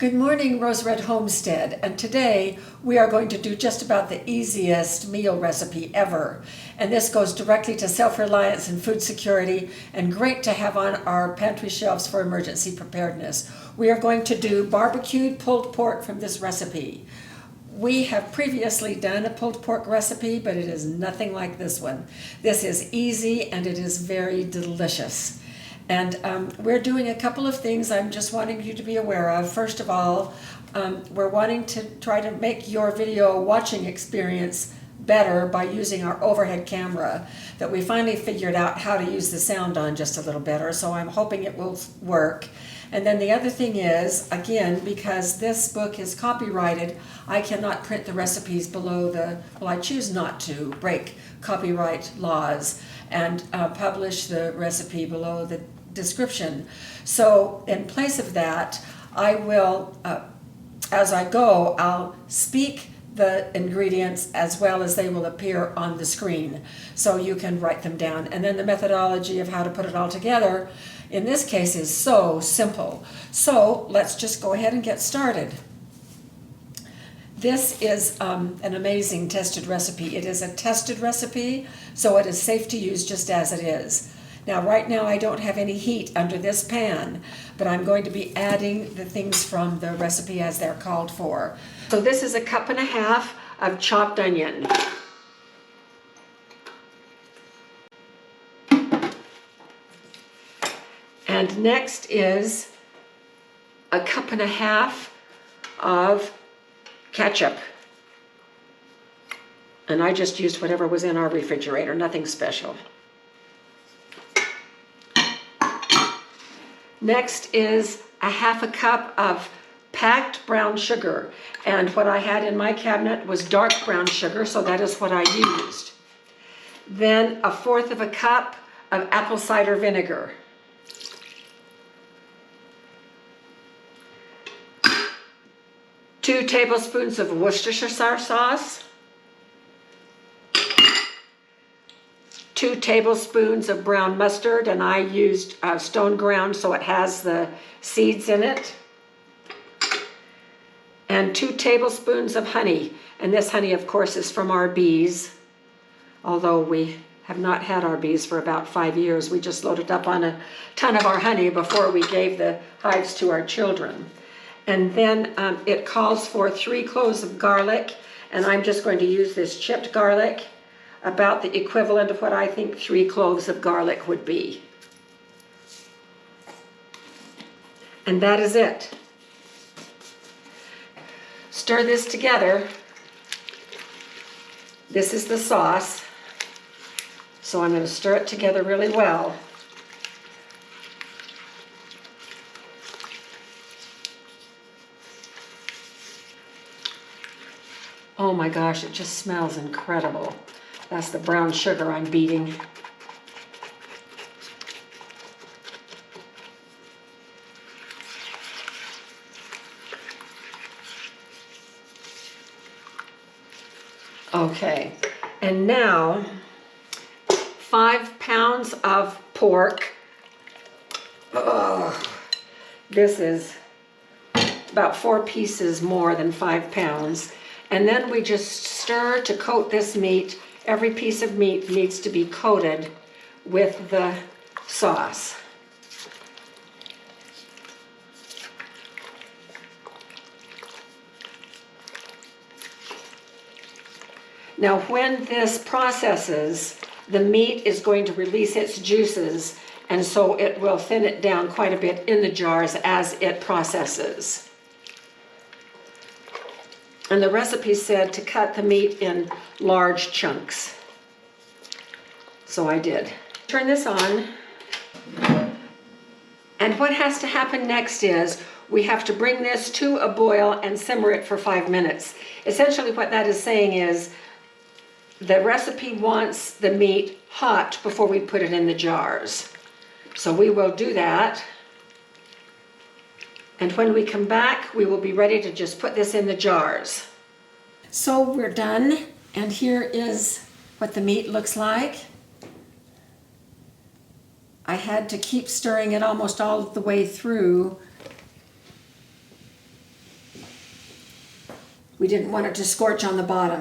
Good morning, Rose Red Homestead, and today we are going to do just about the easiest meal recipe ever. And this goes directly to self-reliance and food security, and great to have on our pantry shelves for emergency preparedness. We are going to do barbecued pulled pork from this recipe. We have previously done a pulled pork recipe, but it is nothing like this one. This is easy and it is very delicious. And we're doing a couple of things I'm just wanting you to be aware of. First of all, we're wanting to try to make your video watching experience better by using our overhead camera that we finally figured out how to use the sound on just a little better, so I'm hoping it will work. And then the other thing is, again, because this book is copyrighted, I cannot print the recipes below I choose not to break copyright laws and publish the recipe below the description. So in place of that, I will, as I go, I'll speak the ingredients as well as they will appear on the screen, so you can write them down. And then the methodology of how to put it all together in this case is so simple. So let's just go ahead and get started. This is an amazing tested recipe. It is a tested recipe, so it is safe to use just as it is. Now, right now I don't have any heat under this pan, but I'm going to be adding the things from the recipe as they're called for. So this is 1.5 cups of chopped onion. And next is 1.5 cups of ketchup. And I just used whatever was in our refrigerator, nothing special. Next is 1/2 cup of packed brown sugar. And what I had in my cabinet was dark brown sugar, so that is what I used. Then 1/4 cup of apple cider vinegar. Two tablespoons of Worcestershire sauce. 2 tablespoons of brown mustard, and I used stone ground so it has the seeds in it. And 2 tablespoons of honey. And this honey, of course, is from our bees. Although we have not had our bees for about 5 years. We just loaded up on a ton of our honey before we gave the hives to our children. And then it calls for 3 cloves of garlic, and I'm just going to use this chipped garlic, about the equivalent of what I think 3 cloves of garlic would be. And that is it. Stir this together. This is the sauce, so I'm going to stir it together really well. Oh my gosh, it just smells incredible. That's the brown sugar I'm beating. Okay, and now 5 pounds of pork. This is about 4 pieces more than 5 pounds. And then we just stir to coat this meat. Every piece of meat needs to be coated with the sauce. Now, when this processes, the meat is going to release its juices, and so it will thin it down quite a bit in the jars as it processes. And the recipe said to cut the meat in large chunks. So I did. Turn this on. And what has to happen next is we have to bring this to a boil and simmer it for 5 minutes. Essentially what that is saying is the recipe wants the meat hot before we put it in the jars. So we will do that. And when we come back, we will be ready to just put this in the jars. So we're done, and here is what the meat looks like. I had to keep stirring it almost all the way through We didn't want it to scorch on the bottom.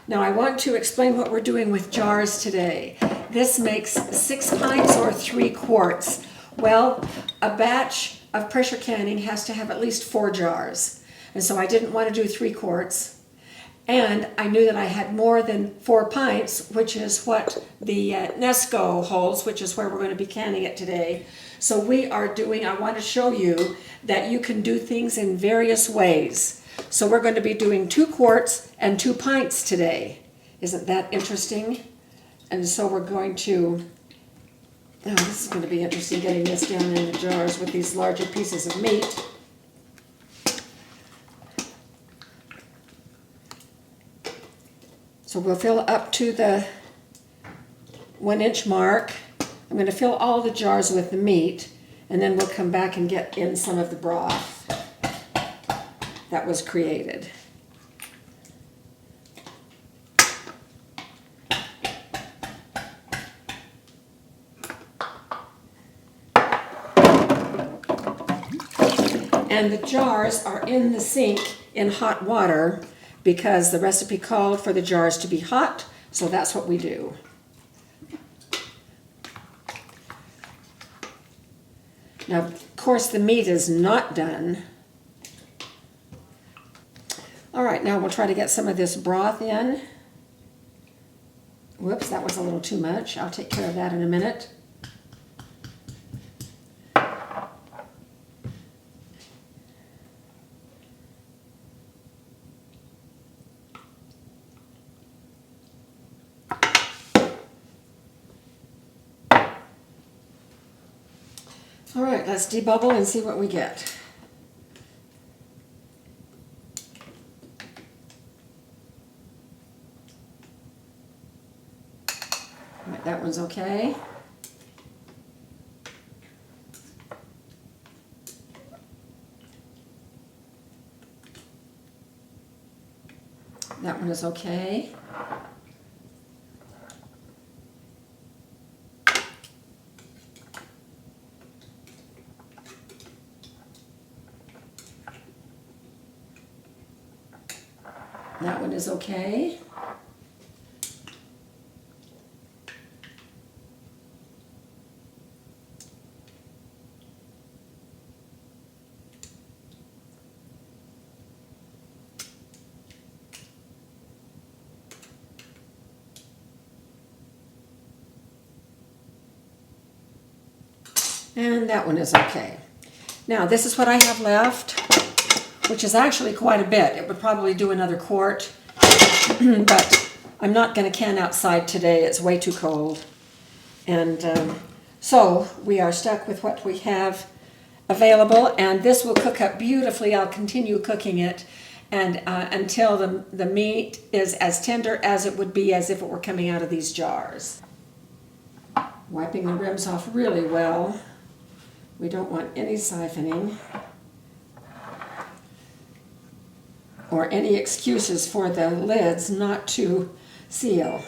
Now I want to explain what we're doing with jars today. This makes 6 pints or 3 quarts. Well, a batch of pressure canning has to have at least 4 jars. And so I didn't want to do 3 quarts. And I knew that I had more than 4 pints, which is what the Nesco holds, which is where we're going to be canning it today. So I want to show you that you can do things in various ways. So we're going to be doing 2 quarts and 2 pints today. Isn't that interesting? And so we're going to, this is going to be interesting getting this down in the jars with these larger pieces of meat. So we'll fill up to the 1-inch mark. I'm going to fill all the jars with the meat, and then we'll come back and get in some of the broth that was created. And the jars are in the sink in hot water because the recipe called for the jars to be hot, so that's what we do. Now, of course, the meat is not done. All right, now we'll try to get some of this broth in. Whoops, that was a little too much. I'll take care of that in a minute. All right, let's debubble and see what we get. All right, that one's okay. That one is okay. That one is okay. And that one is okay. Now this is what I have left, which is actually quite a bit. It would probably do another quart, but I'm not going to can outside today. It's way too cold. And so we are stuck with what we have available, and this will cook up beautifully. I'll continue cooking it and until the meat is as tender as it would be as if it were coming out of these jars. Wiping the rims off really well. We don't want any siphoning or any excuses for the lids not to seal.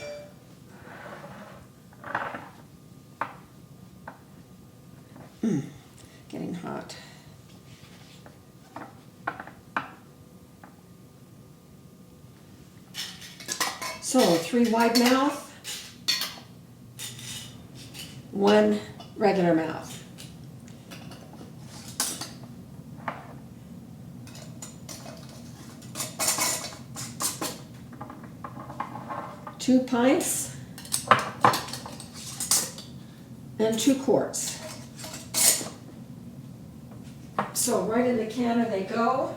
Getting hot. So 3 wide mouth, 1 regular mouth. Two pints and 2 quarts. So right in the canner they go.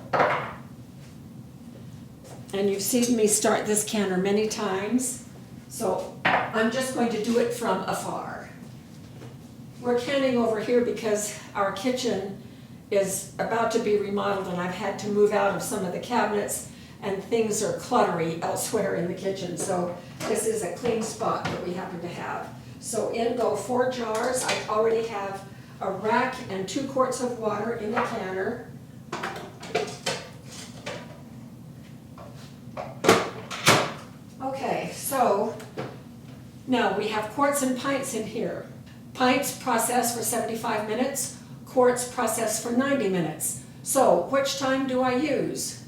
And you've seen me start this canner many times, so I'm just going to do it from afar. We're canning over here because our kitchen is about to be remodeled and I've had to move out of some of the cabinets and things are cluttery elsewhere in the kitchen. So this is a clean spot that we happen to have. So in go 4 jars. I already have a rack and 2 quarts of water in the canner. Okay, so now we have quarts and pints in here. Pints process for 75 minutes, quarts process for 90 minutes. So which time do I use?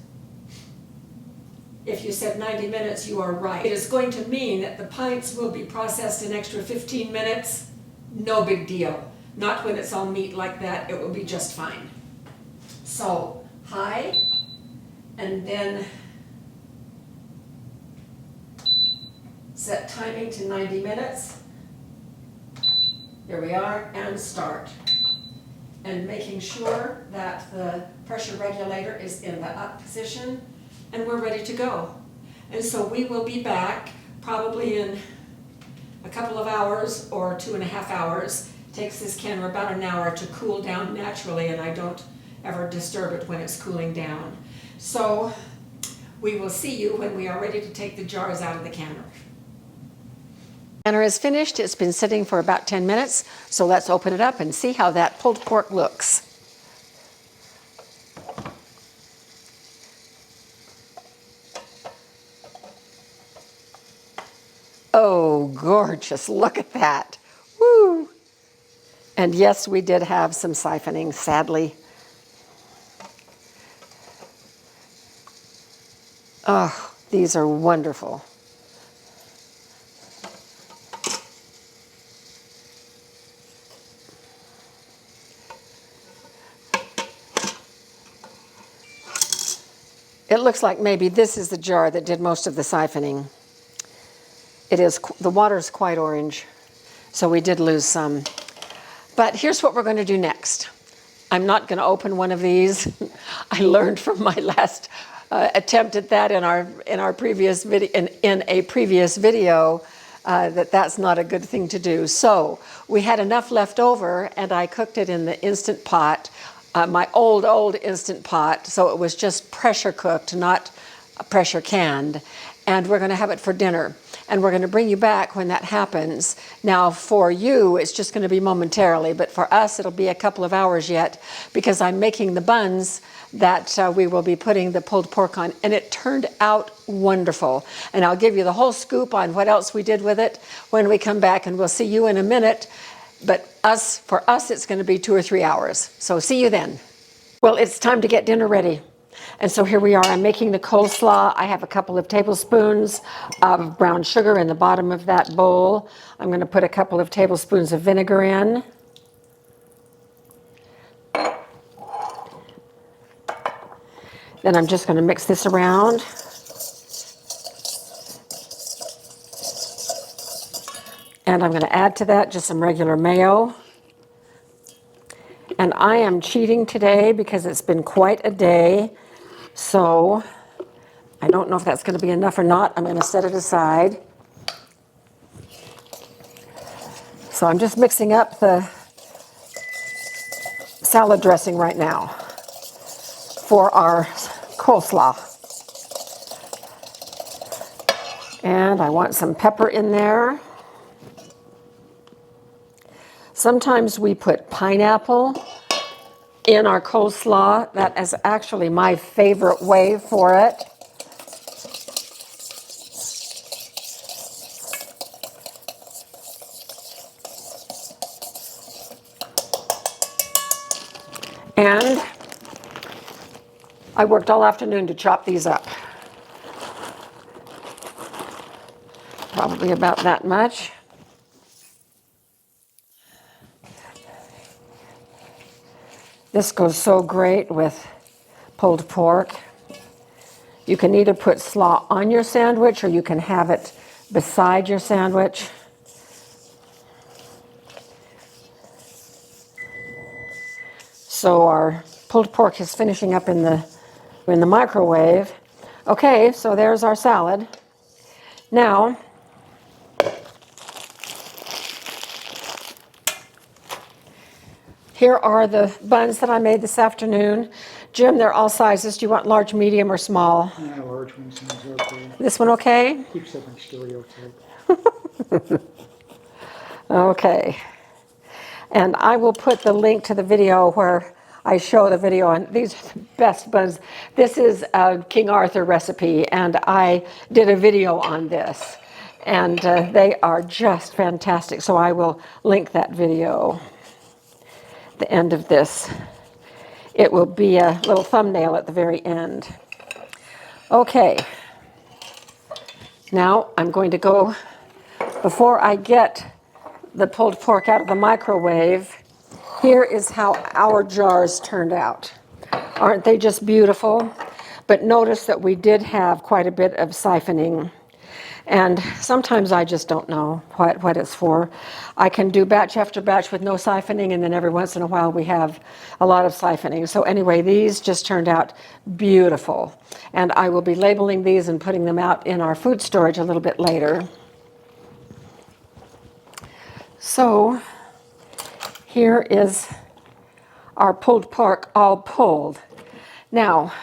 If you said 90 minutes, you are right. It is going to mean that the pints will be processed an extra 15 minutes. No big deal. Not when it's all meat like that. It will be just fine. So, high, and then set timing to 90 minutes. Here we are, and start. And making sure that the pressure regulator is in the up position, and we're ready to go. And so we will be back probably in a couple of hours or 2.5 hours. It takes this canner about an hour to cool down naturally, and I don't ever disturb it when it's cooling down. So we will see you when we are ready to take the jars out of the canner. Canner is finished. It's been sitting for about 10 minutes, so let's open it up and see how that pulled pork looks. Oh, gorgeous. Look at that. Woo! And yes, we did have some siphoning, sadly. Oh, these are wonderful. It looks like maybe this is the jar that did most of the siphoning. It is, the water's quite orange, so we did lose some. But here's what we're going to do next. I'm not going to open one of these. I learned from my last attempt at that in our previous video, in a previous video, that that's not a good thing to do. So we had enough left over, and I cooked it in the Instant Pot, my old Instant Pot. So it was just pressure cooked, not pressure canned. And we're going to have it for dinner. And we're going to bring you back when that happens. Now, for you, it's just going to be momentarily, but for us, it'll be a couple of hours yet, because I'm making the buns that we will be putting the pulled pork on, and it turned out wonderful. And I'll give you the whole scoop on what else we did with it when we come back, and we'll see you in a minute. But for us, it's going to be 2 or 3 hours. So see you then. Well, it's time to get dinner ready. And so here we are. I'm making the coleslaw. I have a couple of tablespoons of brown sugar in the bottom of that bowl. I'm going to put a couple of tablespoons of vinegar in. Then I'm just going to mix this around. And I'm going to add to that just some regular mayo. And I am cheating today because it's been quite a day. So I don't know if that's going to be enough or not. I'm going to set it aside. So I'm just mixing up the salad dressing right now for our coleslaw. And I want some pepper in there. Sometimes we put pineapple in our coleslaw. That is actually my favorite way for it. And I worked all afternoon to chop these up. Probably about that much. This goes so great with pulled pork. You can either put slaw on your sandwich or you can have it beside your sandwich. So our pulled pork is finishing up in the microwave. Okay, so there's our salad. Now, here are the buns that I made this afternoon. Jim, they're all sizes. Do you want large, medium, or small? Yeah, large one sounds okay. This one okay? Keeps everything stereotype. Okay. And I will put the link to the video where I show the video on these are the best buns. This is a King Arthur recipe, and I did a video on this. And they are just fantastic. So I will link that video at the end of this. It will be a little thumbnail at the very end. Okay. Now I'm going to go, before I get the pulled pork out of the microwave, here is how our jars turned out. Aren't they just beautiful? But notice that we did have quite a bit of siphoning. And sometimes I just don't know what it's for. I can do batch after batch with no siphoning, and then every once in a while we have a lot of siphoning. So anyway, these just turned out beautiful. And I will be labeling these and putting them out in our food storage a little bit later. So here is our pulled pork all pulled. Now,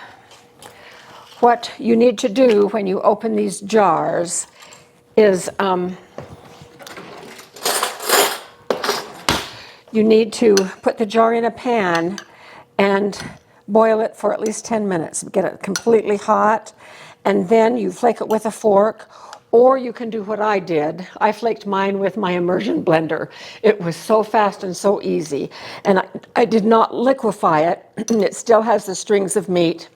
what you need to do when you open these jars is you need to put the jar in a pan and boil it for at least 10 minutes. Get it completely hot, and then you flake it with a fork, or you can do what I did. I flaked mine with my immersion blender. It was so fast and so easy, and I did not liquefy it. It still has the strings of meat,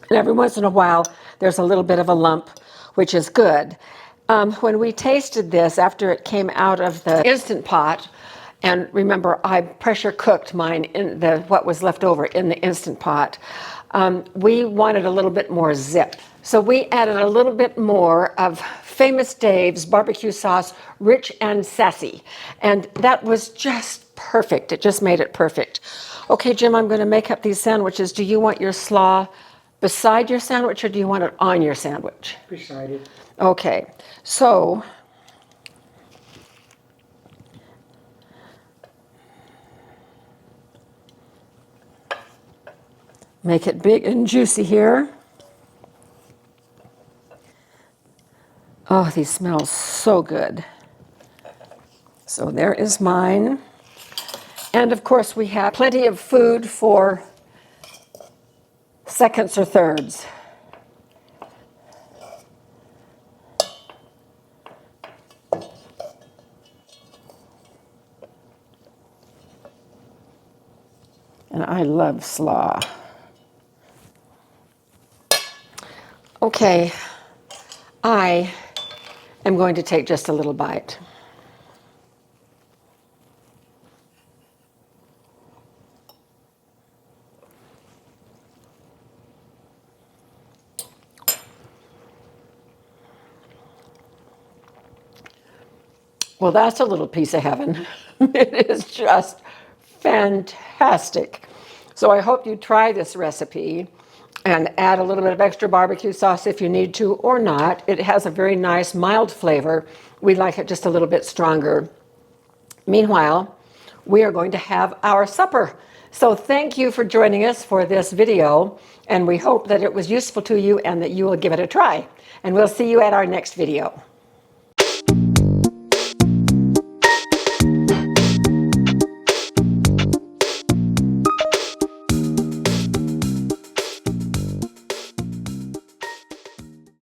and every once in a while there's a little bit of a lump, which is good. When we tasted this after it came out of the Instant Pot, and remember I pressure cooked mine in what was left over in the Instant Pot, we wanted a little bit more zip. So we added a little bit more of Famous Dave's barbecue sauce, rich and sassy. And that was just perfect. It just made it perfect. Okay, Jim, I'm going to make up these sandwiches. Do you want your slaw beside your sandwich, or do you want it on your sandwich? Beside it. Okay, so make it big and juicy here. Oh, these smell so good. So there is mine. And of course we have plenty of food for seconds or thirds. And I love slaw. Okay, I am going to take just a little bite. Well, that's a little piece of heaven. It is just fantastic. So I hope you try this recipe and add a little bit of extra barbecue sauce if you need to, or not. It has a very nice mild flavor. We like it just a little bit stronger. Meanwhile, we are going to have our supper. So thank you for joining us for this video, and we hope that it was useful to you and that you will give it a try. And we'll see you at our next video.